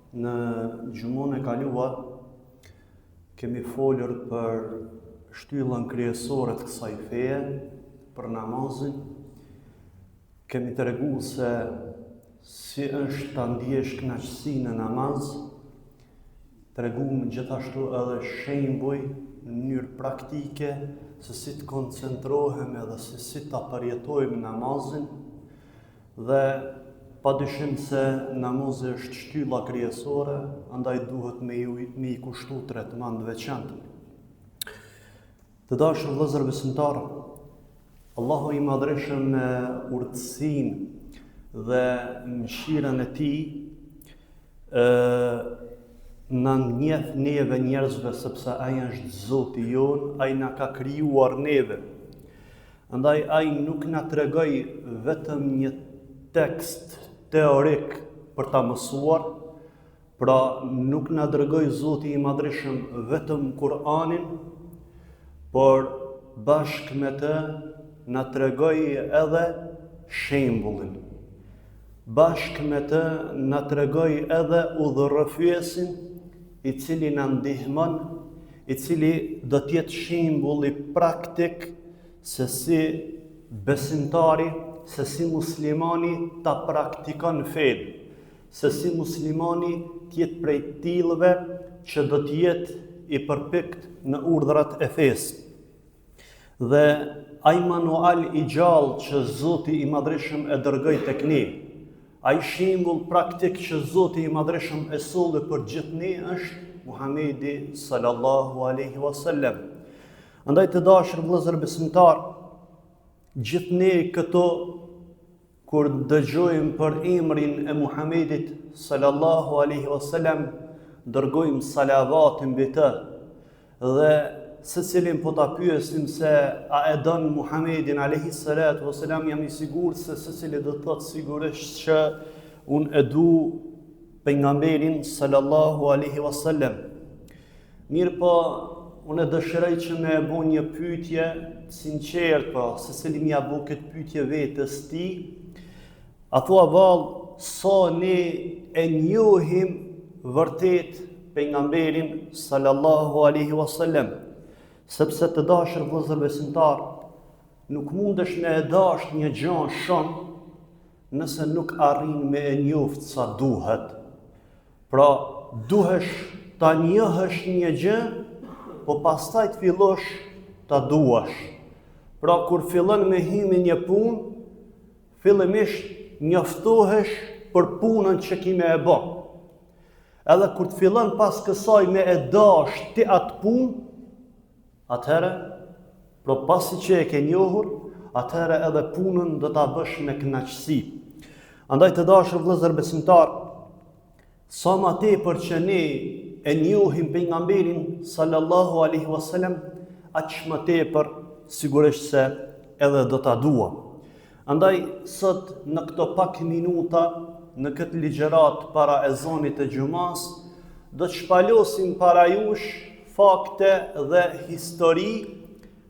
Në gjumon e kaluar kemi folur për shtyllën kryesore të kësaj feje, për namazin. Kemi treguar se si është ta ndjesh kënaqësi në namaz. Treguam gjithashtu edhe shembuj në mënyrë praktike se si të koncentrohemi dhe se si ta përjetojmë namazin. Dhe padyshim se namazi është shtylla kryesore, andaj duhet me i kushtu tretman të veçantë. Të dashur vëllezër besimtar, Allahu i madhreshëm me urtësinë dhe mëshirën e tij na njeh neve njerëzve sepse ai është Zoti jon, ai na ka krijuar neve. Andaj ai nuk na tregoi vetëm një tekst teorik për ta mësuar, pra nuk na dërgoi Zoti i madhreshëm vetëm Kur'anin, por bashkë me të na tregoi edhe shembullin. Bashkë me të na tregoi edhe udhërrëfyesin i cili na ndihmon, i cili do të jetë shembulli praktik se si besimtari, se si muslimani ta praktikon fen, se si muslimani t'jetë prej tillëve që do të jetë i përpikt në urdhrat e fesë. Dhe ai manual i gjallë që Zoti i madhreshëm e dërgoi tek ne, ai shembull praktik që Zoti i madhreshëm e solli për gjithë ne është Muhamedi sallallahu alaihi wasallam. Andaj të dashur vëllezër besimtar, gjithë ne këto kur dëgjojmë për emrin e Muhamedit sallallahu alaihi wasallam, dërgojmë salavatin mbi të dhe secilin po ta pyesim se a e don Muhamedin alaihi salatu wasalam, jam i sigurt se secili do të thotë sigurisht që unë e du pejgamberin sallallahu alaihi wasallam. Mirë po, unë e dëshiroj që me bu një pyetje sinqert, po secili më ia bu këtë pyetje vetes tij. A thua vallë, sa ne e njohim vërtet pejgamberin sallallahu alaihi wasallam, sepse të dashur vëllezër besimtar, nuk mundesh me e dash një gjë shumë nëse nuk arrin me e njoft sa duhet. Pra, duhesh ta njohësh një gjë, po pastaj të fillosh ta duash. Pra, kur fillon me hymë një punë, fillimisht njoftohesh për punën që ki me e bë. Edhe kur të fillon pas kësaj me e dash ti atë punë, atëherë, pra pasi që e ke njohur, atëherë edhe punën do ta bësh me kënaqësi. Andaj të dashur vëllezër besimtar, sa më tepër që ne e njohim pejgamberin sallallahu alaihi wasallam, aq më tepër sigurisht se edhe do ta duam. Andaj sot në këto pak minuta, në këtë ligjerat para ezanit e gjumas, do të shpalosim para jush fakte dhe histori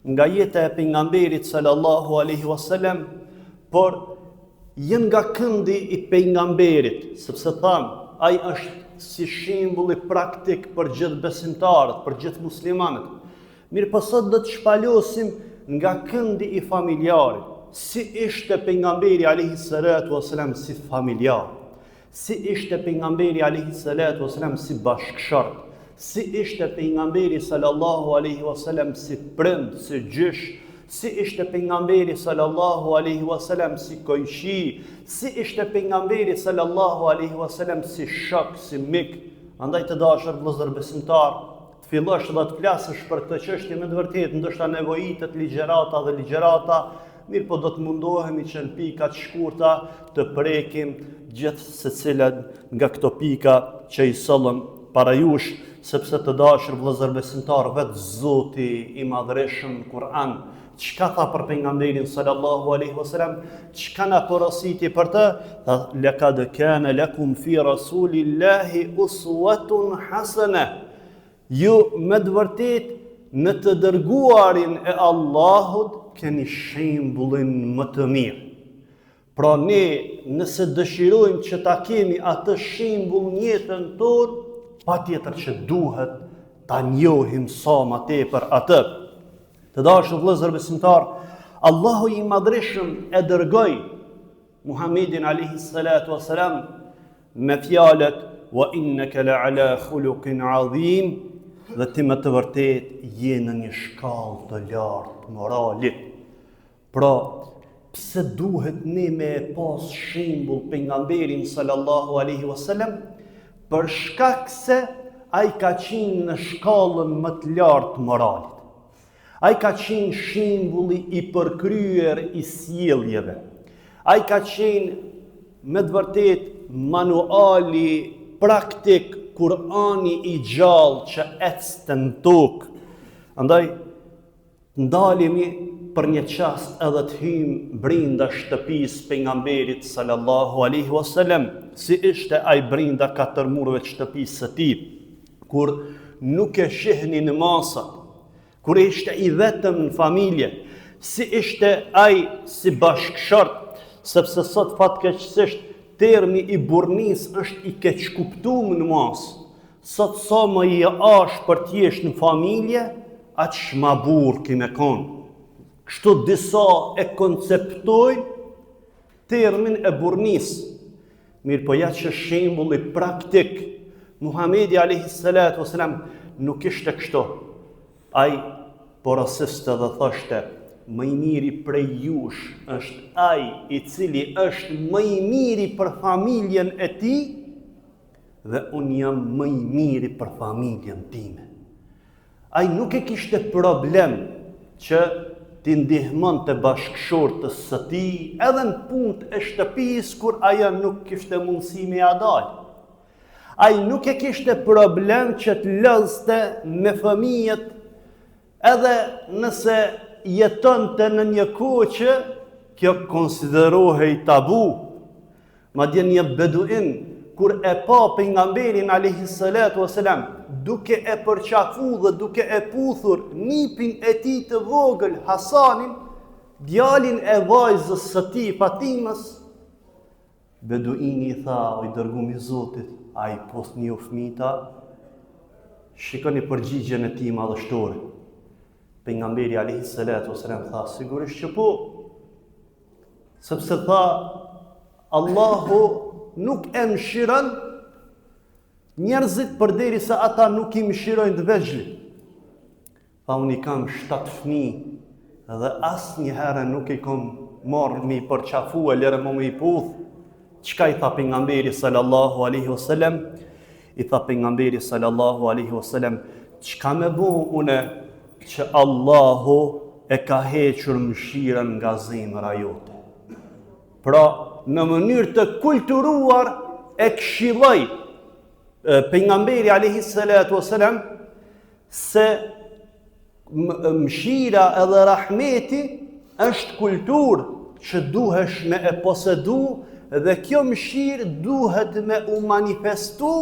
nga jeta e pejgamberit sallallahu alaihi wasallam, por jën nga këndi i pejgamberit, sepse tham, ai është si shembulli praktik për gjithë besimtarët, për gjithë muslimanët. Mirë po sot do të shpalosim nga këndi i familjarit. Si ishte pejgamberi alayhi salatu wasalam si familjar, si ishte pejgamberi alayhi salatu wasalam si bashkëshort, si ishte pejgamberi sallallahu alaihi wasalam si prind, si gjysh, si ishte pejgamberi sallallahu alaihi wasalam si kojshi, si ishte pejgamberi sallallahu alaihi wasalam si shok, si mik. Andaj të dashur vëllezër besimtar, të fillosh dhe të flasësh për këtë çështje me të vërtetë, ndoshta nevojitet ligjërata dhe ligjërata. Mirë po do të mundohemi që në pika të shkurta të prekim gjithë secilën nga këto pika që i sollëm para jush, sepse të dashur vëllezër besimtar, vetë Zoti i madhreshëm në Kur'an, çka tha për pejgamberin sallallahu alaihi wasallam, çka na porositi për të, tha laqad kana lakum fi rasulillahi uswatun hasana. Ju me të vërtetë në të dërguarin e Allahut keni shembullin më të mirë. Pra ne, nëse dëshirojmë që ta kemi atë shembull në jetën tonë, patjetër që duhet ta njohim sa më tepër atë. Të dashur vëllezër besimtar, Allahu i Madhreshëm e dërgoi Muhammedin alayhi salatu wassalam me fjalët wa innaka la ala khuluqin azim, dhe ti me të vërtet je në një shkallë të lartë moralit. Pra, pse duhet ne me pas shembull pejgamberin sallallahu alaihi wasallam? Për shkak se ai ka qenë në shkallën më të lartë moralit. Ai ka qenë shembulli i përkryer i sjelljeve. Ai ka qenë me të vërtet manuali praktik, Kurani i gjallë që ecste në tokë. Andaj, ndalemi për një çast edhe të hyjmë brenda shtëpisë pejgamberit sallallahu alaihi wasallam, si ishte ai brenda katër mureve të shtëpisë së tij, kur nuk e shihni në masa, kur ishte i vetëm në familje, si ishte ai si bashkëshort, sepse sot fatkeqësisht termi i burrnis është i keq kuptuar në mas. Sot sa më i ash për t'jesh në familje, aq ma burr ki me kon. Kështu disa e konceptojnë termin e burrnis. Mirë po ja që shembulli praktik, Muhamedi alayhi salatu wasalam nuk ishte kështu. Ai porosiste dhe thoshte, më i miri prej jush është ai i cili është më i miri për familjen e tij dhe unë jam më i miri për familjen time. Ai nuk e kishte problem që t'i ndihmon të bashkëshortës së tij edhe në punët e shtëpisë kur ajo nuk kishte mundësi me ja dalë. Ai nuk e kishte problem që të lëzte me fëmijët edhe nëse jetonte në një kohë që kjo konsiderohej tabu. Madje një beduin, kur e pa pejgamberin alayhi salatu wasalam, duke e përqafu dhe duke e puthur nipin e tij të vogël Hasanin, djalin e vajzës së tij Fatimës, beduini i tha, o i dërguar i Zotit, ai pos një fëmita, shikoni përgjigjen e tij madhështore. Pejgamberi alayhi salatu wasalam tha, sigurisht që po, sepse tha, Allahu nuk e mëshiron njerëzit përderisa ata nuk i mëshirojnë të vegjëlit. Tha, unë i kam 7 fëmijë dhe asnjëherë nuk i kam marrë me i përqafu e lere më i puth. Çka i tha pejgamberi sallallahu alaihi wasallam? I tha pejgamberi sallallahu alaihi wasallam, çka me bu une që Allahu e ka hequr mëshirën nga zemra jote. Pra, në mënyrë të kulturuar e këshilloi pejgamberi alayhi salatu wasalam se mëshira edhe rahmeti është kulturë që duhesh me e posedu dhe kjo mëshirë duhet me u manifestu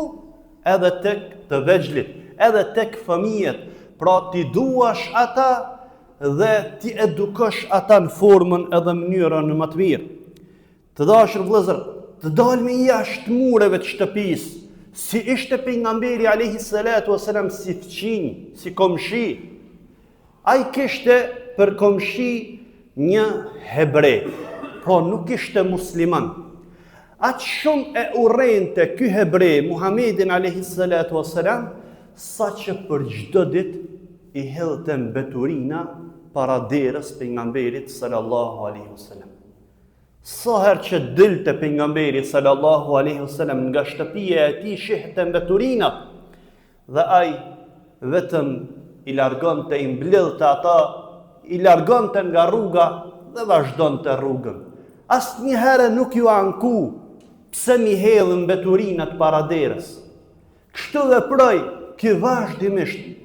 edhe tek të vegjlit, edhe tek fëmijët. Pra ti duash ata dhe ti edukosh ata në formën edhe mënyrën më të mirë. Të dashur vëllezër, të dalmi jashtë mureve të shtëpisë, si ishte pejgamberi alayhi salatu wasalam si fëqinj, si komshi. Ai kishte për komshi një hebre, pra nuk ishte musliman. Aq shumë e urrente ky hebre Muhammedin alayhi salatu wasalam, sa që për çdo ditë i hedhte mbeturina para derës pejgamberit sallallahu alaihi wasallam. Sa herë që dilte pejgamberi sallallahu alaihi wasallam nga shtëpia e tij, shihte mbeturina dhe ai vetëm i largonte, i mbledhte ata, i largonte nga rruga dhe vazhdonte rrugën. Asnjëherë nuk ju anku pse mi hedhën mbeturinat para derës. Kështu veproi ky vazhdimisht.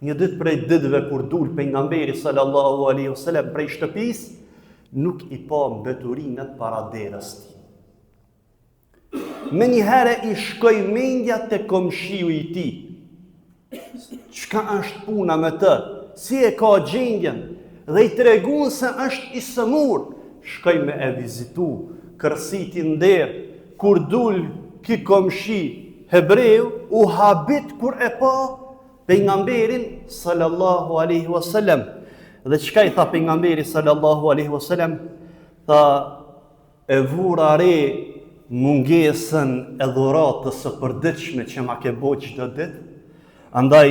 Një ditë prej ditëve kur dul pejgamberi sallallahu alaihi wasallam prej shtëpisë, nuk i pa mbeturinat para derës tij. Menjëherë i shkoi mendja te komshiu i tij. Çka është puna me të? Si e ka gjendjen? Dhe i treguan se është i sëmur. Shkoi me e vizitu. kërsiti nder, kur dul ki komshi hebreu, u habit kur e pa pejgamberin sallallahu alaihi wasallam. Dhe çka i tha pejgamberi sallallahu alaihi wasallam? Tha, e vura re mungesën e dhuratës së përditshme që ma ke bo çdo ditë, andaj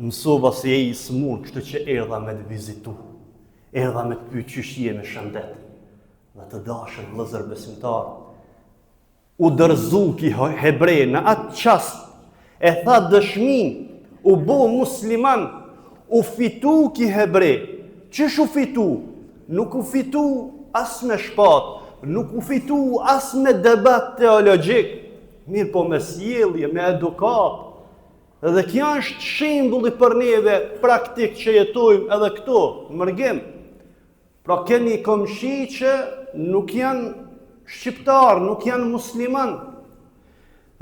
mësova si e i smur, kështu që erdha me të vizitu, erdha me të pyet qysh je me shëndet. Dhe të dashur vëllezër besimtar, u dërzu ki hebrej në atë qast, e tha dëshmin, u bo musliman, u fitu ki hebrej. Qysh u fitu? Nuk u fitu as me shpat, nuk u fitu as me debat teologjik, mirë po me sjellje, me edukat. Dhe kjo është shembulli për neve praktik që jetojmë edhe këto, mërgim. Pra keni komshi që nuk janë shqiptar, nuk janë musliman.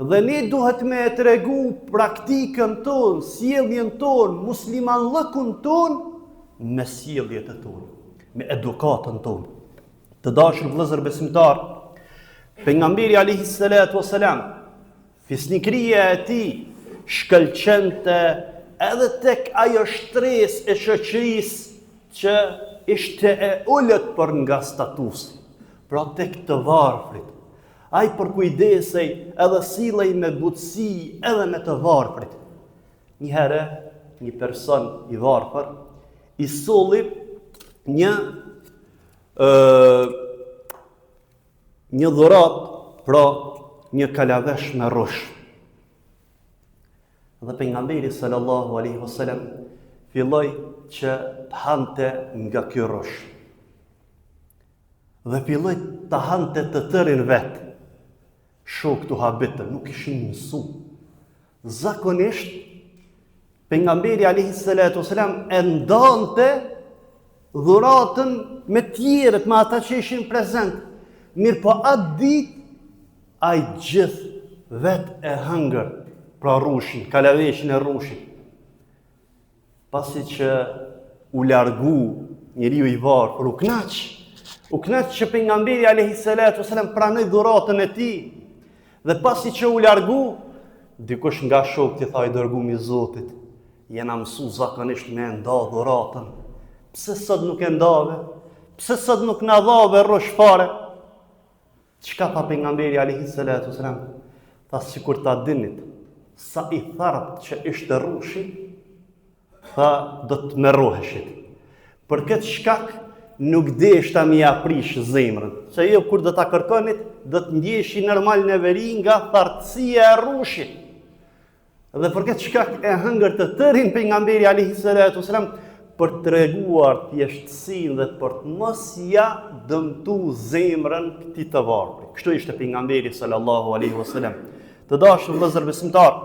Dhe ne duhet me e tregu praktikën tonë, sjelljen tonë, musliman lëkun tonë, me sjelljet e tonë, me edukatën tonë. Të dashur vëllezër besimtar, pejgamberi alayhi salatu wasalam, fisnikëria e tij shkëlqente edhe tek ajo shtresë e shoqërisë që ishte e ulët për nga statusi, pra tek të varfrit. Ai përkujdesej edhe sillej me butësi edhe me të varfrit. Një herë, një person i varfër i solli një dhurat, pra një kalavesh me rush. Dhe pejgamberi sallallahu alaihi wasallam filloi që të hante nga ky rush. Dhe filloi të hante të tërin vet. Shok të habitën, nuk ishin mësu. Zakonisht, pejgamberi alaihi salatu wasalam e ndante dhuratën me tjerët, me ata që ishin prezent. Mirë po atë ditë, ai gjithë vet e hëngër, pra rushin, kalaveshin e rushin. Pasi që u largu njeriu i varfër, u knaq që pejgamberi alayhi salatu wasalam pranoi dhuratën e tij. Dhe pasi që u largu, dikush nga shokët i tha i dërguar i Zotit, jena mësu zakonisht me nda dhuratën. Pse sot nuk e ndave? Pse sot nuk na dhave rrush fare? Çka tha pejgamberi alayhi salatu wasalam? Tha sikur ta dinit, sa i tharpt që ishte rrushi, tha do të merroheshit. Për këtë shkak nuk deshta mi aprish zemrën, se jo kur do ta kërkonit, do të ndjeshi normal në veri nga thartësia e rrushit. Dhe për këtë shkak e hëngër të tërin pejgamberi alayhi salatu wasalam për të treguar thjeshtësinë dhe për të mos ja dëmtu zemrën këtij të varfrit. Kështu ishte pejgamberi sallallahu alaihi wasallam. Të dashur vëllezër besimtar,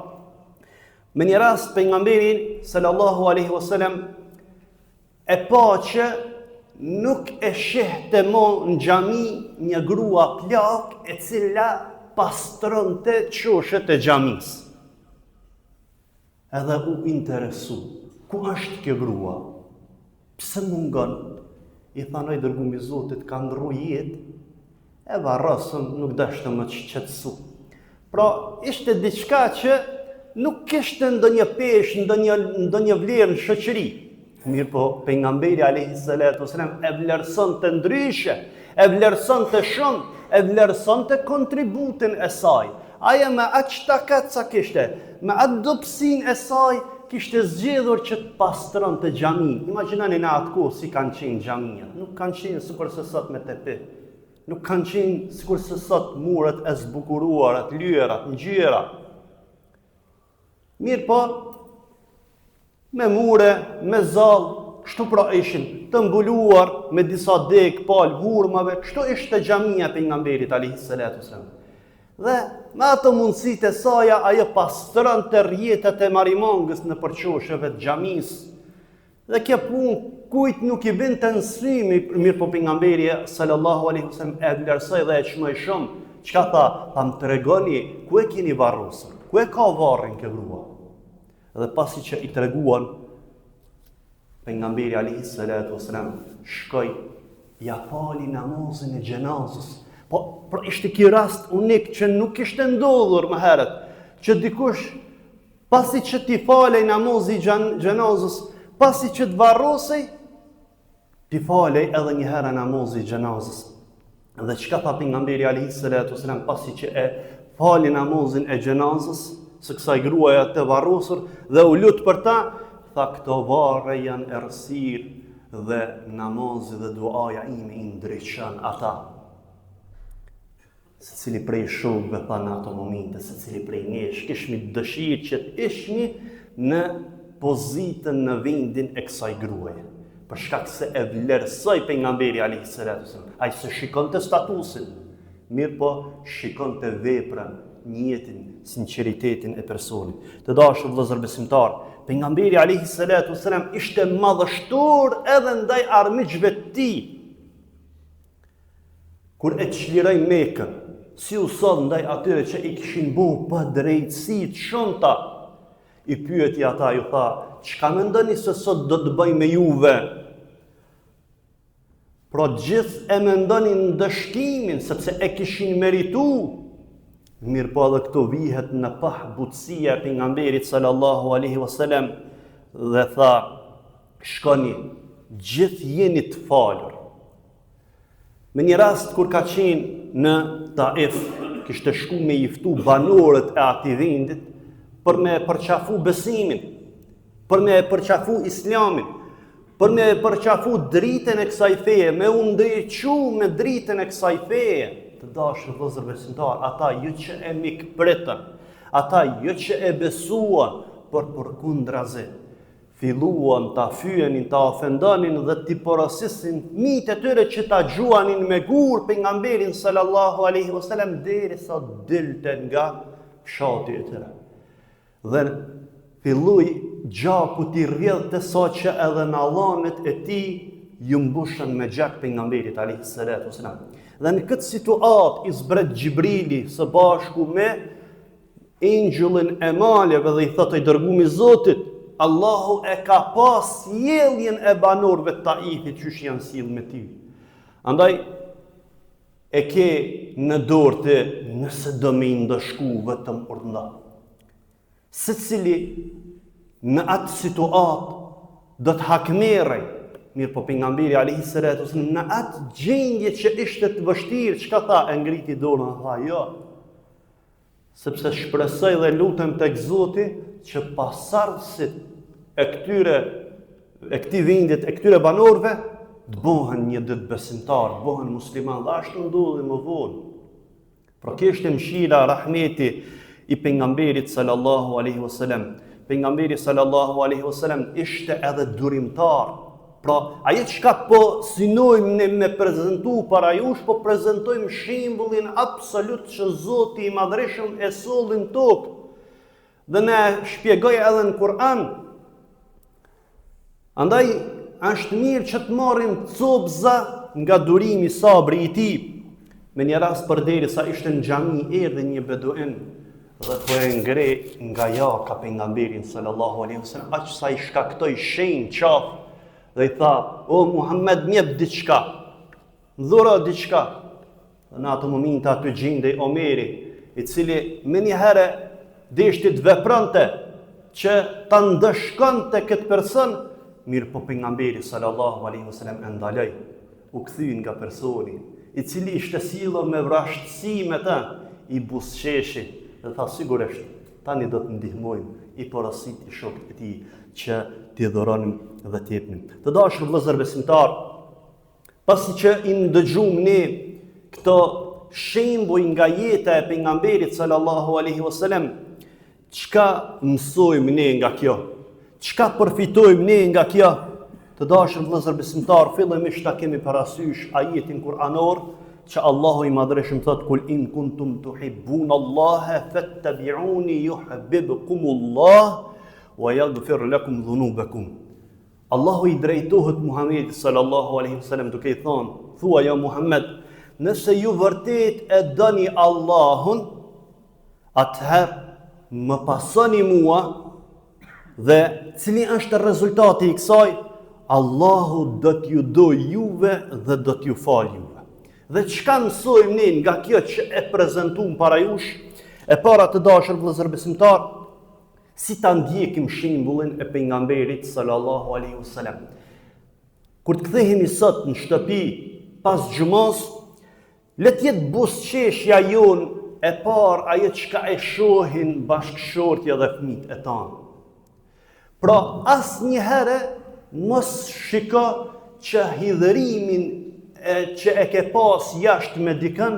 me një rast pejgamberi sallallahu alaihi wasallam e pa që nuk e shehte më në xhami një grua plak e cila pastronte çoshet e xhamisë. Edhe u interesu, ku është kjo grua? Pse mungon? I thanoj dërguar i Zotit, ka ndru jetë, e varrosën, nuk dashte më të qetësu. Pra, ishte diçka që nuk kishte ndonjë peshë, ndonjë vlerë në shoqëri. Mirë po, pejgamberi alayhi salatu wasalam e vlerësonte ndryshe, e vlerësonte shumë, e vlerësonte kontributin e saj. Aja me atë takat sa kishte, me atë dobësinë e saj, kishte zgjedhur që të pastronte xhamin. Imagjinoni në atë kohë si kanë qenë xhamia. Nuk kanë qenë sikur se sot me tepi. Nuk kanë qenë sikur se sot muret e zbukuruara, të lyera, ngjyra. Mirë po, me mure, me zall, kështu pra ishin, të mbuluar me disa degë, palë, hurmave, kështu ishte xhamia pejgamberit alayhi salatu wasalam. Dhe me ato mundësitë e saj ajo pastronte rrjetet e marimangës në përqosheve të xhamisë. Dhe kjo punë kujt nuk i binte në sy, mirë po pejgamberi sallallahu alaihi wasallam e vlerësoi dhe e çmoi shumë. Çka tha? Ta më tregoni ku e keni varrosur, ku e ka varrin kjo grua. Dhe pasi që i treguan, pejgamberi alayhi salatu wasalam shkoi ja fali namazin e xhenazës. Po, ishte ky rast unik që nuk ishte ndodhur më herët, që dikush, pasi që ti falej namozi gjenazës, pasi që të varrosej, ti falej edhe një herë namozi gjenazës. Dhe çka tha pejgamberi alayhi salatu wasalam pasi që e fali namazin e gjenazës, së kësaj gruaja të varrosur dhe u lut për ta, tha këto varre janë errësirë dhe namazi dhe duaja ime i ndriçon ata. Secili prej shokëve tha në ato momente, secili prej nesh kishmi dëshirë që të ishmi në pozitën në vendin e kësaj gruaje. Për shkak se e vlerësoi pejgamberi alayhi salatu wasallam. Ai se shikonte statusin, mirë po shikonte veprën, njetin, sinqeritetin e personit. Të dashur vëllezër besimtar, pejgamberi alayhi salatu wasallam ishte madhështor edhe ndaj armiqve të tij. Kur e çliroi Mekën, si u sot ndaj atyre që i kishin bëu pa drejtësi të shumta, i pyeti ata, ju tha, çka mendoni se sot do të bëj me juve? Pra gjithë e mendonin ndëshkimin, sepse e kishin meritu. Mirë po edhe këto vihet në pahbutësia e pejgamberit sallallahu alaihi wasallam dhe tha, shkoni, gjithë jeni të falur. Me një rast kur ka qenë në Taif, kishte shku me jiftu banorët e atij vendit për me përqafu besimin, për me përqafu islamin, për me përqafu dritën e kësaj feje, me u ndërqu me dritën e kësaj feje. Të dashur vëllezër besimtar, ata jo që e mikpritën, ata jo që e besuan, por përkundrazi filluan ta fyenin, ta ofendonin dhe t'i porosisin fëmijët e tyre që ta gjuanin me gur pejgamberin sallallahu alaihi wasallam derisa dilte nga fshati i tyre. Dhe filloi gjaku t'i rrjedhte saqë edhe në allamet e tij ju mbushën me gjak pejgamberit alaihi salatu wasallam. Dhe në këtë situatë i zbret Gjibrili së bashku me engjëllin e maleve dhe i thotë i dërguari i Zotit, Allahu e ka pas sjelljen e banorëve të Taifit që janë sjellë me ty. Andaj e ke në dorë të nëse do me ndëshku vetëm urdhna. Secili në atë situatë do të hakmerrej, mirë po pejgamberi alayhi salatu wasallam në atë gjendje që ishte të vështirë, çka tha? E ngriti dorën dhe tha jo. Sepse shpresoj dhe lutem tek Zoti që pasardhësit e këtij vendit, e këtyre banorëve të bëhen një ditë besimtar, të bëhen musliman, dhe ashtu ndodhi më vonë. Pra kishte mëshira, rahmeti i pejgamberit sallallahu alaihi wasallam. Pejgamberi sallallahu alaihi wasallam ishte edhe durimtar. Pra ajo çka po synojmë ne me prezantu para jush, po prezantojmë shembullin absolut që Zoti i Madhreshëm e solli në tokë. Dhe ne shpjegoj edhe në Kur'an. Andaj është mirë që të marrim copza nga durimi sabri i tij. Me një rast përderisa ishte në xhami, erdhi një beduin dhe po e ngre nga jaka pejgamberin sallallahu alaihi wasallam, aq sa i shkaktoi shenjë qafë dhe i tha, o Muhammed, mjep diçka, dhura diçka. Dhe në atë moment aty gjendej Omeri, i cili me një herë deshti të veprante që ta ndëshkonte këtë person, mirë po pejgamberi sallallahu alaihi wasallam e ndaloi, u kthyi nga personi i cili ishte sjellur me vrashtësi me të, i buzëqeshi dhe tha sigurisht, tani do të ndihmojmë, i porosit i shokët e tij që t'i dhuronim dhe t'i jepnim. Të dashur vëllezër besimtar, pasi që i ndëgjum ne këto shembuj nga jeta e pejgamberit sallallahu alaihi wasallam, çka mësojmë ne nga kjo? Çka përfitojmë ne nga kjo? Të dashur vëllezër besimtar, fillimisht ta kemi parasysh ajetin kuranor që Allahu i Madhreshëm thot kul in kuntum tuhibbun Allaha fattabi'uni yuhibbukumullah wa yaghfir lakum dhunubakum. Allahu i drejtohet Muhamedit sallallahu alaihi wasallam duke i thonë, thua ja Muhammed, nëse ju vërtet e doni Allahun, atëherë më pasoni mua dhe cili është rezultati i kësaj? Allahu do t'ju do juve dhe do t'ju fal juve. Dhe çka mësojmë ne nga kjo që e prezantuam para jush, e para të dashur vëllezër besimtar, si ta ndjekim shembullin e pejgamberit sallallahu alaihi wasallam. Kur të kthehemi sot në shtëpi pas xhumos, le të jetë buzëqeshja jon e parë ajo çka e shohin bashkëshortja dhe fëmijët e tanë. Pra asnjëherë mos shiko që hidhërimin që e ke pas jashtë me dikën,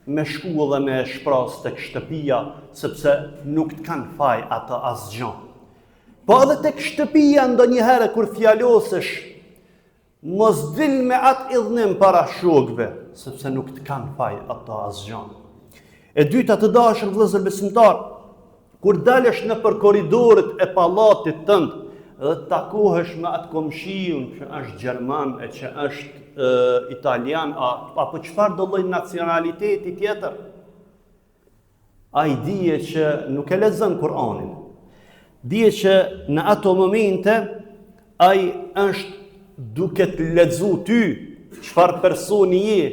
me shku dhe me shpras tek shtëpia, sepse nuk të kanë faj atë asgjë. Po edhe tek shtëpia ndonjëherë kur fjalosesh, mos dil me atë idhnim para shokëve, sepse nuk të kanë faj atë asgjë. E dyta të dashur vëllezër besimtar, kur dalesh në për korridoret e pallatit tënd dhe të takohesh me atë komshiun që është gjerman e që është italian apo çfarë do lloj nacionaliteti tjetër, ai dije që nuk e lexon Kur'anin. Dije që në ato momente ai është duke të lexu ty çfarë personi je,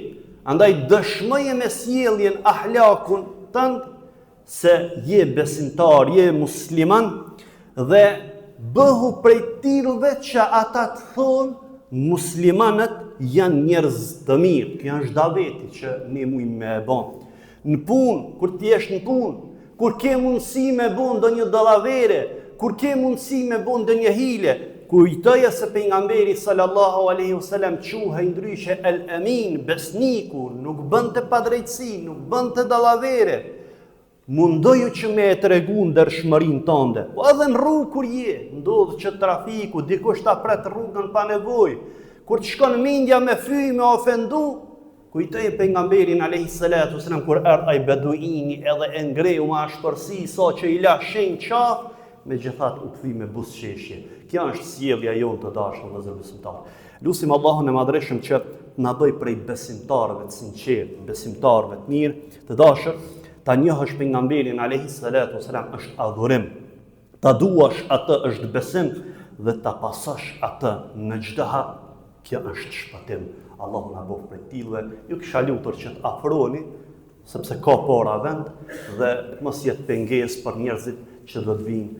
andaj dëshmoje me sjelljen ahlakun tënd se je besimtar, je musliman dhe bëhu prej tillëve që ata të thonë muslimanët janë njerëz të mirë. Kjo është daveti që ne mujmë me e bon. Në punë, kur ti jesh në punë, kur ke mundësi me bon ndonjë dallavere, kur ke mundësi me bon ndonjë hile, kujtoje se pejgamberi sallallahu alaihi wasallam quhej ndryshe el-amin, besniku, nuk bënte padrejtësi, nuk bënte dallavere. Mundoju që me e tregu ndershmërinë tënde. Po edhe në rrugë kur je, ndodh që trafiku, dikush ta pret rrugën pa nevojë. Kur të shkon mendja me fyj, me ofendu, kujtoje pejgamberin alayhi salatu wasalam kur erdhi ai beduini edhe e ngreu me ashpërsi sa që i la shenjë qaf, megjithatë u kthi me buzëqeshje. Kjo është sjellja jonë të dashur vëllezër besimtar. Lutim Allahun e Madhreshëm që na bëj prej besimtarëve të sinqertë, besimtarëve të mirë, të dashur. Ta njohësh pejgamberin alayhi salatu wasalam është adhurim. Ta duash atë është besim dhe ta pasosh atë në çdo hap, kjo është shpëtim. Allahu na bëf prej tillëve. Ju kisha lutur që të afroni sepse ka para vend dhe mos jetë pengesë për njerëzit që do të vinë